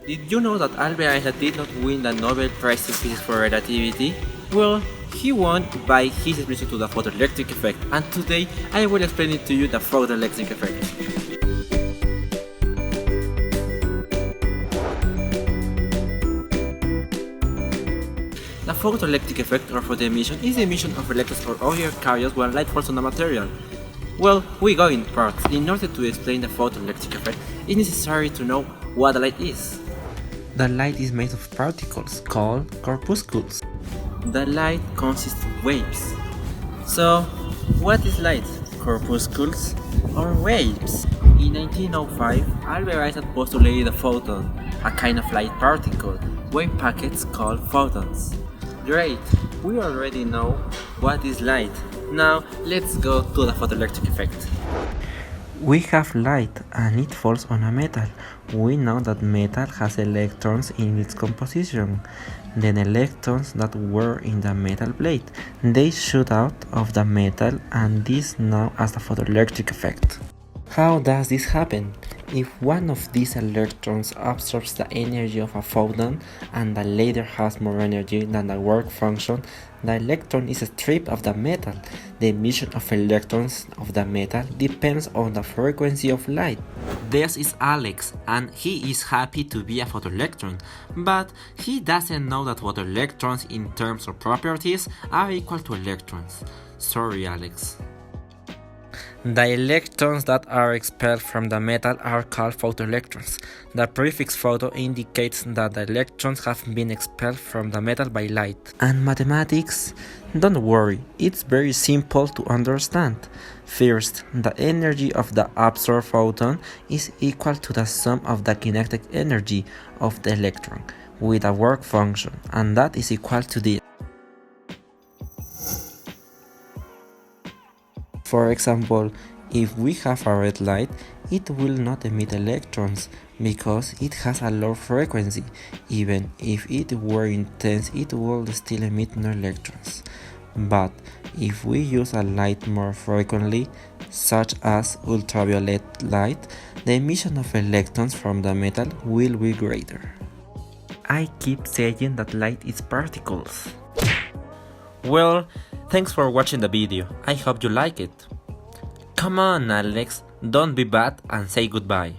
Did you know that Albert Einstein did not win the Nobel Prize in Physics for relativity? Well, he won by his explanation to the photoelectric effect, and today I will explain it to you the photoelectric effect. The photoelectric effect, or photoemission, is the emission of electrons or other carriers when light falls on a material. Well, we go in parts. In order to explain the photoelectric effect, it's necessary to know what the light is. The light is made of particles called corpuscles. The light consists of waves. So, what is light? Corpuscles or waves? In 1905, Albert Einstein postulated a photon, a kind of light particle, wave packets called photons. Great, we already know what is light. Now let's go to the photoelectric effect. We have light and it falls on a metal. We know that metal has electrons in its composition. Then electrons that were in the metal plate, they shoot out of the metal, and this known as the photoelectric effect. How does this happen? If one of these electrons absorbs the energy of a photon and the latter has more energy than the work function, the electron is stripped of the metal. The emission of electrons of the metal depends on the frequency of light. This is Alex, and he is happy to be a photoelectron, but he doesn't know that photoelectrons in terms of properties are equal to electrons. Sorry, Alex. The electrons that are expelled from the metal are called photoelectrons. The prefix photo indicates that the electrons have been expelled from the metal by light. And mathematics? Don't worry, it's very simple to understand. First, the energy of the absorbed photon is equal to the sum of the kinetic energy of the electron with a work function, and that is equal to this. For example, if we have a red light, it will not emit electrons because it has a low frequency. Even if it were intense, it would still emit no electrons. But if we use a light more frequently, such as ultraviolet light, the emission of electrons from the metal will be greater. I keep saying that light is particles. Well, thanks for watching the video. I hope you like it. Come on, Alex, don't be bad and say goodbye.